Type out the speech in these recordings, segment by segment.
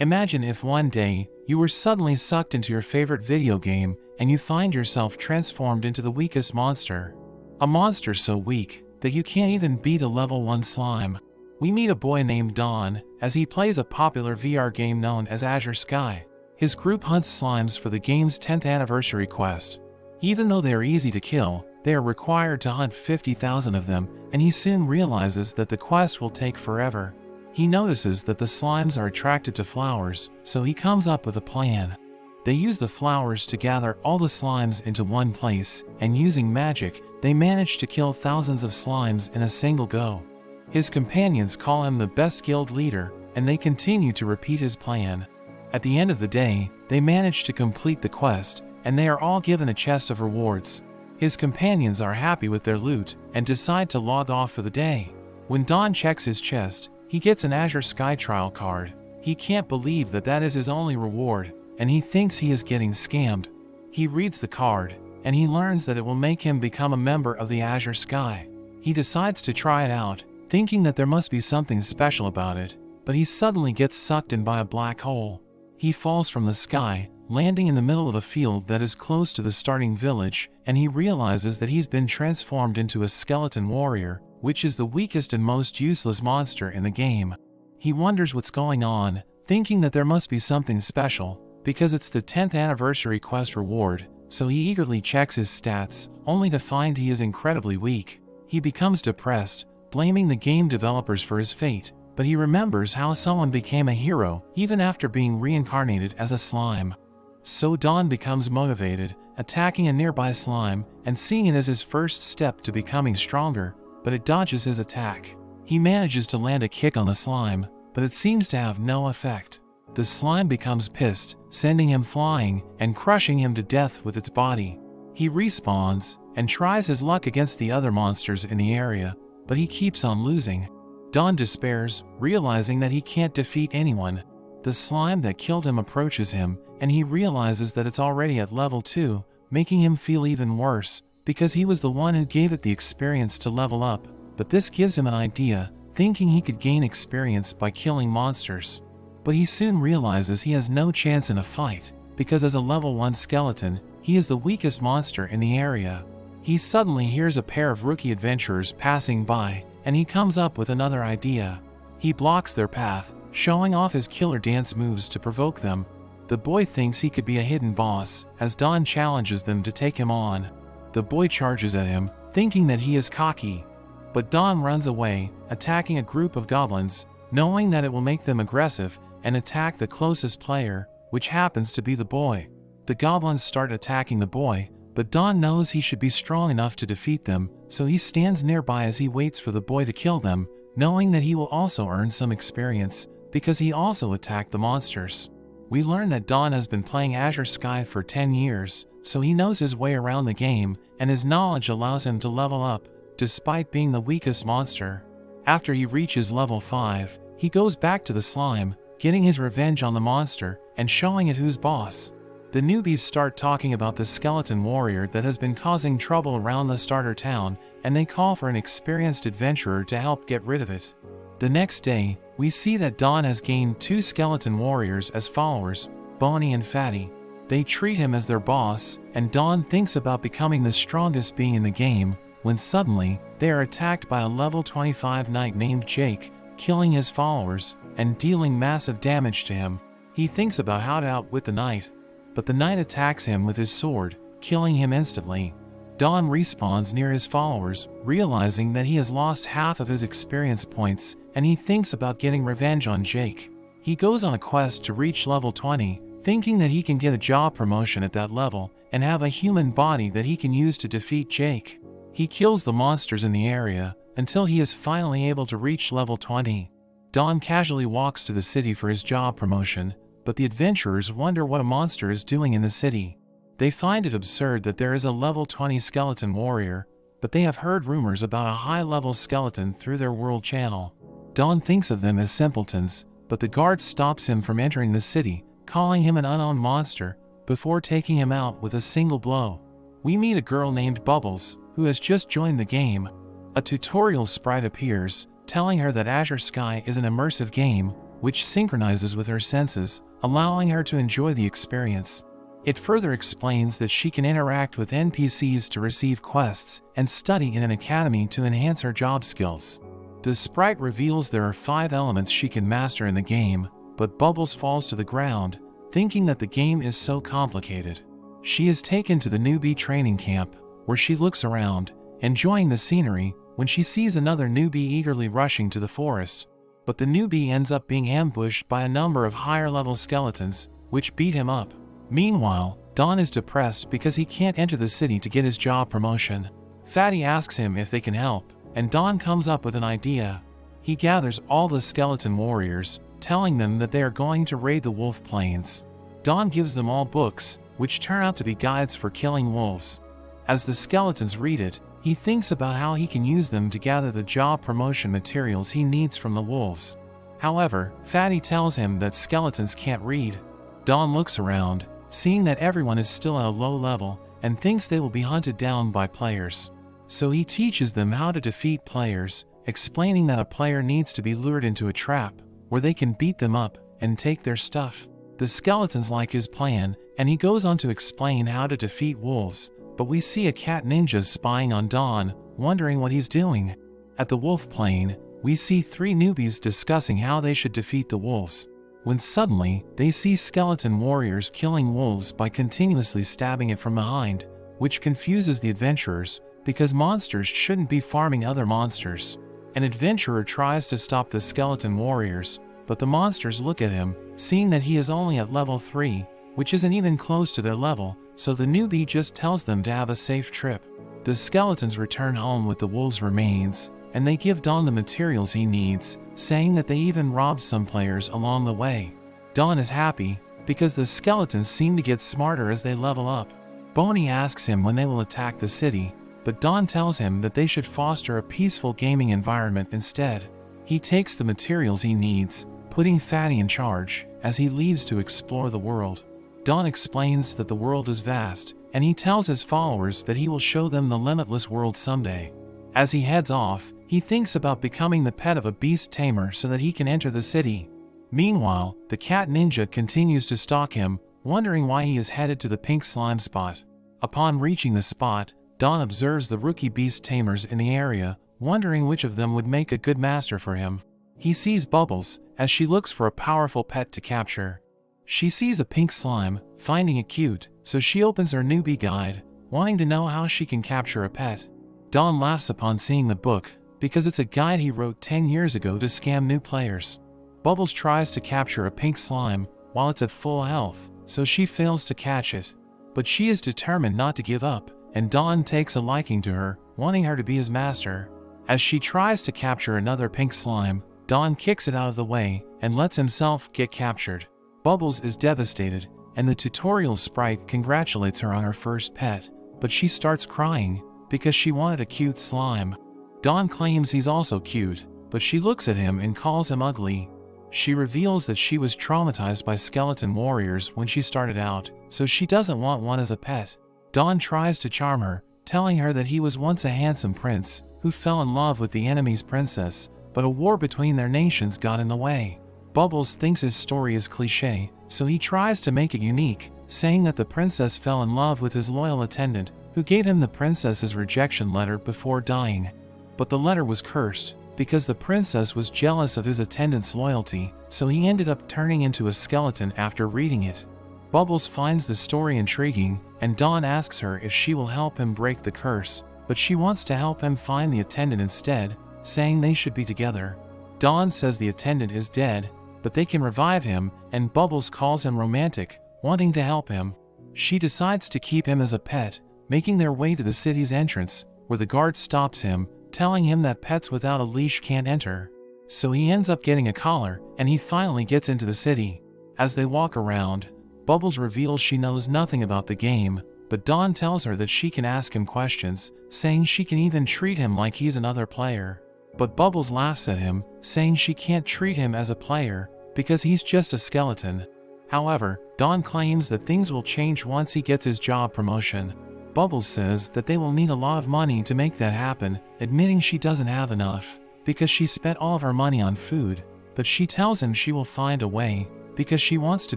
Imagine if one day, you were suddenly sucked into your favorite video game, and you find yourself transformed into the weakest monster. A monster so weak, that you can't even beat a level 1 slime. We meet a boy named Don, as he plays a popular VR game known as Azure Sky. His group hunts slimes for the game's 10th anniversary quest. Even though they are easy to kill, they are required to hunt 50,000 of them, and he soon realizes that the quest will take forever. He notices that the slimes are attracted to flowers, so he comes up with a plan. They use the flowers to gather all the slimes into one place, and using magic, they manage to kill thousands of slimes in a single go. His companions call him the best guild leader, and they continue to repeat his plan. At the end of the day, they manage to complete the quest, and they are all given a chest of rewards. His companions are happy with their loot, and decide to log off for the day. When Don checks his chest, he gets an Azure Sky trial card. He can't believe that that is his only reward, and he thinks he is getting scammed. He reads the card, and he learns that it will make him become a member of the Azure Sky. He decides to try it out, thinking that there must be something special about it, but he suddenly gets sucked in by a black hole. He falls from the sky, landing in the middle of a field that is close to the starting village, and he realizes that he's been transformed into a skeleton warrior, which is the weakest and most useless monster in the game. He wonders what's going on, thinking that there must be something special, because it's the 10th anniversary quest reward, so he eagerly checks his stats, only to find he is incredibly weak. He becomes depressed, blaming the game developers for his fate, but he remembers how someone became a hero even after being reincarnated as a slime. So Don becomes motivated, attacking a nearby slime, and seeing it as his first step to becoming stronger, but it dodges his attack. He manages to land a kick on the slime, but it seems to have no effect. The slime becomes pissed, sending him flying and crushing him to death with its body. He respawns and tries his luck against the other monsters in the area, but he keeps on losing. Don despairs, realizing that he can't defeat anyone. The slime that killed him approaches him, and he realizes that it's already at level 2, making him feel even worse, because he was the one who gave it the experience to level up, but this gives him an idea, thinking he could gain experience by killing monsters. But he soon realizes he has no chance in a fight, because as a level 1 skeleton, he is the weakest monster in the area. He suddenly hears a pair of rookie adventurers passing by, and he comes up with another idea. He blocks their path, showing off his killer dance moves to provoke them. The boy thinks he could be a hidden boss, as Don challenges them to take him on. The boy charges at him, thinking that he is cocky. But Don runs away, attacking a group of goblins, knowing that it will make them aggressive, and attack the closest player, which happens to be the boy. The goblins start attacking the boy, but Don knows he should be strong enough to defeat them, so he stands nearby as he waits for the boy to kill them, knowing that he will also earn some experience, because he also attacked the monsters. We learn that Don has been playing Azure Sky for 10 years, so he knows his way around the game, and his knowledge allows him to level up, despite being the weakest monster. After he reaches level 5, he goes back to the slime, getting his revenge on the monster, and showing it who's boss. The newbies start talking about the skeleton warrior that has been causing trouble around the starter town, and they call for an experienced adventurer to help get rid of it. The next day, we see that Don has gained 2 skeleton warriors as followers, Bonnie and Fatty. They treat him as their boss, and Don thinks about becoming the strongest being in the game, when suddenly, they are attacked by a level 25 knight named Jake, killing his followers, and dealing massive damage to him. He thinks about how to outwit the knight, but the knight attacks him with his sword, killing him instantly. Don respawns near his followers, realizing that he has lost half of his experience points, and he thinks about getting revenge on Jake. He goes on a quest to reach level 20, thinking that he can get a job promotion at that level, and have a human body that he can use to defeat Jake. He kills the monsters in the area, until he is finally able to reach level 20. Don casually walks to the city for his job promotion, but the adventurers wonder what a monster is doing in the city. They find it absurd that there is a level 20 skeleton warrior, but they have heard rumors about a high-level skeleton through their world channel. Don thinks of them as simpletons, but the guard stops him from entering the city, calling him an unknown monster, before taking him out with a single blow. We meet a girl named Bubbles, who has just joined the game. A tutorial sprite appears, telling her that Azure Sky is an immersive game, which synchronizes with her senses, allowing her to enjoy the experience. It further explains that she can interact with NPCs to receive quests and study in an academy to enhance her job skills. The sprite reveals there are 5 elements she can master in the game, but Bubbles falls to the ground, thinking that the game is so complicated. She is taken to the newbie training camp, where she looks around, enjoying the scenery, when she sees another newbie eagerly rushing to the forest. But the newbie ends up being ambushed by a number of higher-level skeletons, which beat him up. Meanwhile, Don is depressed because he can't enter the city to get his job promotion. Fatty asks him if they can help, and Don comes up with an idea. He gathers all the skeleton warriors, telling them that they are going to raid the wolf plains. Don gives them all books, which turn out to be guides for killing wolves. As the skeletons read it, he thinks about how he can use them to gather the job promotion materials he needs from the wolves. However, Fatty tells him that skeletons can't read. Don looks around, seeing that everyone is still at a low level, and thinks they will be hunted down by players. So he teaches them how to defeat players, explaining that a player needs to be lured into a trap, where they can beat them up and take their stuff. The skeletons like his plan, and he goes on to explain how to defeat wolves, but we see a cat ninja spying on Don, wondering what he's doing. At the wolf plain, we see 3 newbies discussing how they should defeat the wolves, when suddenly they see skeleton warriors killing wolves by continuously stabbing it from behind, which confuses the adventurers, because monsters shouldn't be farming other monsters. An adventurer tries to stop the skeleton warriors, but the monsters look at him, seeing that he is only at level 3, which isn't even close to their level, so the newbie just tells them to have a safe trip. The skeletons return home with the wolves' remains, and they give Don the materials he needs, saying that they even robbed some players along the way. Don is happy, because the skeletons seem to get smarter as they level up. Boney asks him when they will attack the city, but Don tells him that they should foster a peaceful gaming environment instead. He takes the materials he needs, putting Fatty in charge, as he leaves to explore the world. Don explains that the world is vast, and he tells his followers that he will show them the limitless world someday. As he heads off, he thinks about becoming the pet of a beast tamer so that he can enter the city. Meanwhile, the cat ninja continues to stalk him, wondering why he is headed to the pink slime spot. Upon reaching the spot, Don observes the rookie beast tamers in the area, wondering which of them would make a good master for him. He sees Bubbles, as she looks for a powerful pet to capture. She sees a pink slime, finding it cute, so she opens her newbie guide, wanting to know how she can capture a pet. Don laughs upon seeing the book, because it's a guide he wrote 10 years ago to scam new players. Bubbles tries to capture a pink slime, while it's at full health, so she fails to catch it. But she is determined not to give up, and Don takes a liking to her, wanting her to be his master. As she tries to capture another pink slime, Don kicks it out of the way, and lets himself get captured. Bubbles is devastated, and the tutorial sprite congratulates her on her first pet, but she starts crying, because she wanted a cute slime. Don claims he's also cute, but she looks at him and calls him ugly. She reveals that she was traumatized by skeleton warriors when she started out, so she doesn't want one as a pet. Don tries to charm her, telling her that he was once a handsome prince, who fell in love with the enemy's princess, but a war between their nations got in the way. Bubbles thinks his story is cliché, so he tries to make it unique, saying that the princess fell in love with his loyal attendant, who gave him the princess's rejection letter before dying. But the letter was cursed, because the princess was jealous of his attendant's loyalty, so he ended up turning into a skeleton after reading it. Bubbles finds the story intriguing, and Dawn asks her if she will help him break the curse, but she wants to help him find the attendant instead, saying they should be together. Dawn says the attendant is dead, but they can revive him, and Bubbles calls him romantic, wanting to help him. She decides to keep him as a pet, making their way to the city's entrance, where the guard stops him, telling him that pets without a leash can't enter. So he ends up getting a collar, and he finally gets into the city. As they walk around, Bubbles reveals she knows nothing about the game, but Dawn tells her that she can ask him questions, saying she can even treat him like he's another player. But Bubbles laughs at him, saying she can't treat him as a player, because he's just a skeleton. However, Dawn claims that things will change once he gets his job promotion. Bubbles says that they will need a lot of money to make that happen, admitting she doesn't have enough, because she spent all of her money on food, but she tells him she will find a way, because she wants to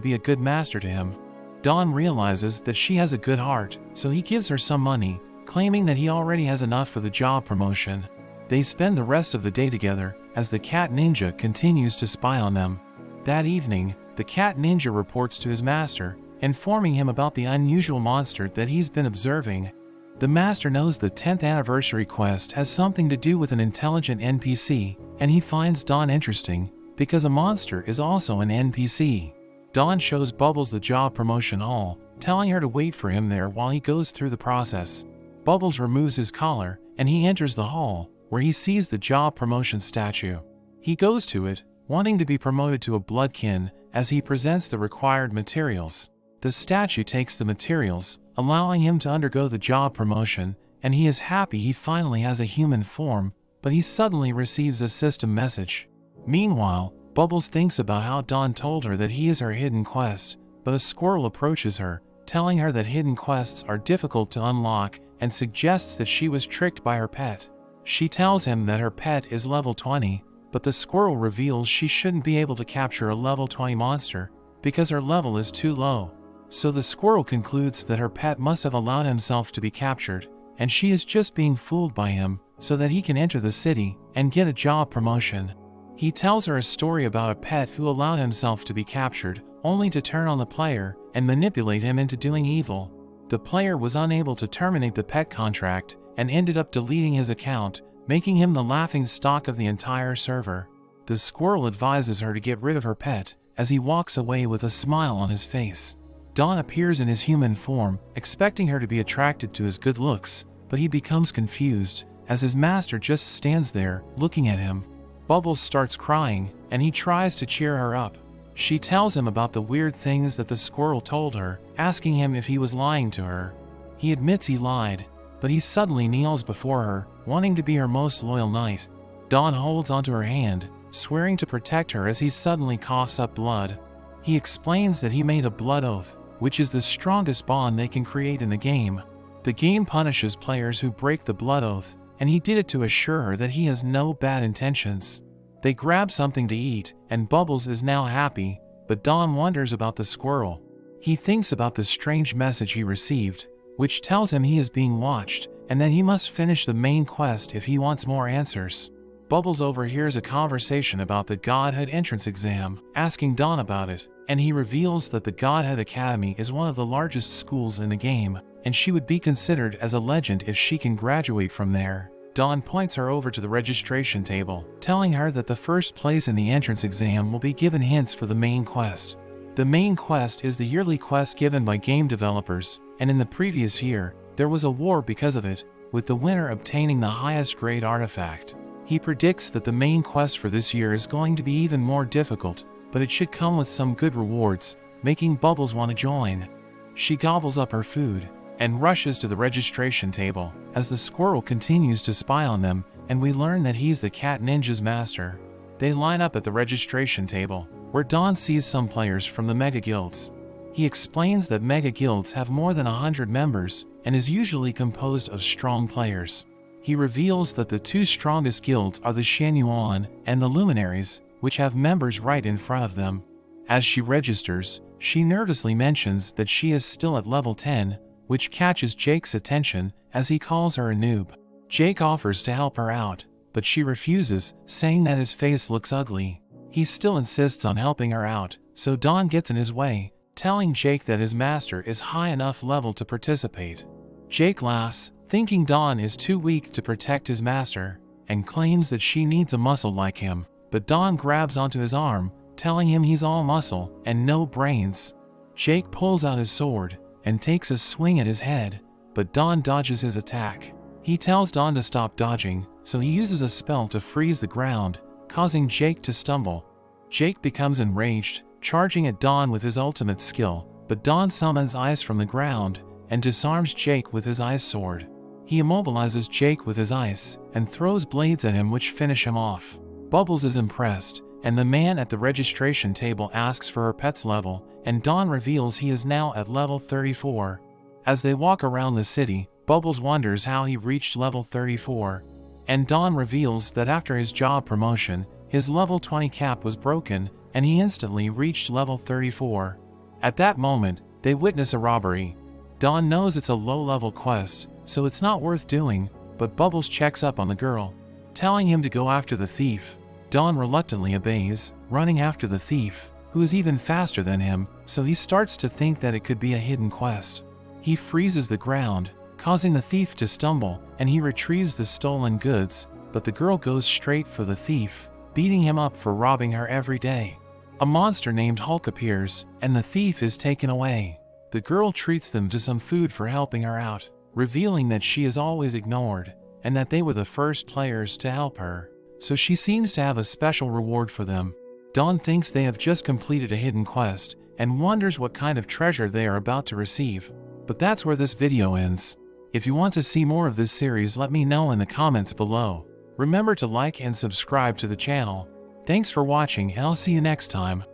be a good master to him. Dawn realizes that she has a good heart, so he gives her some money, claiming that he already has enough for the job promotion. They spend the rest of the day together, as the cat ninja continues to spy on them. That evening, the cat ninja reports to his master, informing him about the unusual monster that he's been observing. The master knows the 10th anniversary quest has something to do with an intelligent NPC, and he finds Dawn interesting, because a monster is also an NPC. Dawn shows Bubbles the job promotion hall, telling her to wait for him there while he goes through the process. Bubbles removes his collar, and he enters the hall, where he sees the job promotion statue. He goes to it, wanting to be promoted to a bloodkin, as he presents the required materials. The statue takes the materials, allowing him to undergo the job promotion, and he is happy he finally has a human form, but he suddenly receives a system message. Meanwhile, Bubbles thinks about how Dawn told her that he is her hidden quest, but a squirrel approaches her, telling her that hidden quests are difficult to unlock, and suggests that she was tricked by her pet. She tells him that her pet is level 20, but the squirrel reveals she shouldn't be able to capture a level 20 monster, because her level is too low. So the squirrel concludes that her pet must have allowed himself to be captured, and she is just being fooled by him, so that he can enter the city and get a job promotion. He tells her a story about a pet who allowed himself to be captured, only to turn on the player and manipulate him into doing evil. The player was unable to terminate the pet contract, and ended up deleting his account, making him the laughing stock of the entire server. The squirrel advises her to get rid of her pet, as he walks away with a smile on his face. Dawn appears in his human form, expecting her to be attracted to his good looks, but he becomes confused, as his master just stands there, looking at him. Bubbles starts crying, and he tries to cheer her up. She tells him about the weird things that the squirrel told her, asking him if he was lying to her. He admits he lied, but he suddenly kneels before her, wanting to be her most loyal knight. Dawn holds onto her hand, swearing to protect her as he suddenly coughs up blood. He explains that he made a blood oath, which is the strongest bond they can create in the game. The game punishes players who break the blood oath, and he did it to assure her that he has no bad intentions. They grab something to eat, and Bubbles is now happy, but Dawn wonders about the squirrel. He thinks about the strange message he received, which tells him he is being watched, and that he must finish the main quest if he wants more answers. Bubbles overhears a conversation about the Godhead entrance exam, asking Dawn about it, and he reveals that the Godhead Academy is one of the largest schools in the game, and she would be considered as a legend if she can graduate from there. Dawn points her over to the registration table, telling her that the first place in the entrance exam will be given hints for the main quest. The main quest is the yearly quest given by game developers, and in the previous year, there was a war because of it, with the winner obtaining the highest grade artifact. He predicts that the main quest for this year is going to be even more difficult, but it should come with some good rewards, making Bubbles want to join. She gobbles up her food, and rushes to the registration table, as the squirrel continues to spy on them, and we learn that he's the cat ninja's master. They line up at the registration table, where Dawn sees some players from the mega guilds. He explains that mega guilds have more than 100 members, and is usually composed of strong players. He reveals that the two strongest guilds are the Shenyuan and the Luminaries, which have members right in front of them. As she registers, she nervously mentions that she is still at level 10, which catches Jake's attention as he calls her a noob. Jake offers to help her out, but she refuses, saying that his face looks ugly. He still insists on helping her out, so Dawn gets in his way, telling Jake that his master is high enough level to participate. Jake laughs, thinking Dawn is too weak to protect his master, and claims that she needs a muscle like him, but Dawn grabs onto his arm, telling him he's all muscle and no brains. Jake pulls out his sword and takes a swing at his head, but Dawn dodges his attack. He tells Dawn to stop dodging, so he uses a spell to freeze the ground, causing Jake to stumble. Jake becomes enraged, charging at Dawn with his ultimate skill, but Dawn summons ice from the ground and disarms Jake with his ice sword. He immobilizes Jake with his ice and throws blades at him which finish him off. Bubbles is impressed, and the man at the registration table asks for her pet's level, and Dawn reveals he is now at level 34. As they walk around the city, Bubbles wonders how he reached level 34, and Dawn reveals that after his job promotion, his level 20 cap was broken, and he instantly reached level 34. At that moment, they witness a robbery. Dawn knows it's a low-level quest, so it's not worth doing, but Bubbles checks up on the girl, telling him to go after the thief. Dawn reluctantly obeys, running after the thief, who is even faster than him, so he starts to think that it could be a hidden quest. He freezes the ground, causing the thief to stumble, and he retrieves the stolen goods, but the girl goes straight for the thief, beating him up for robbing her every day. A monster named Hulk appears, and the thief is taken away. The girl treats them to some food for helping her out, revealing that she is always ignored, and that they were the first players to help her, so she seems to have a special reward for them. Dawn thinks they have just completed a hidden quest, and wonders what kind of treasure they are about to receive. But that's where this video ends. If you want to see more of this series, let me know in the comments below. Remember to like and subscribe to the channel. Thanks for watching, and I'll see you next time.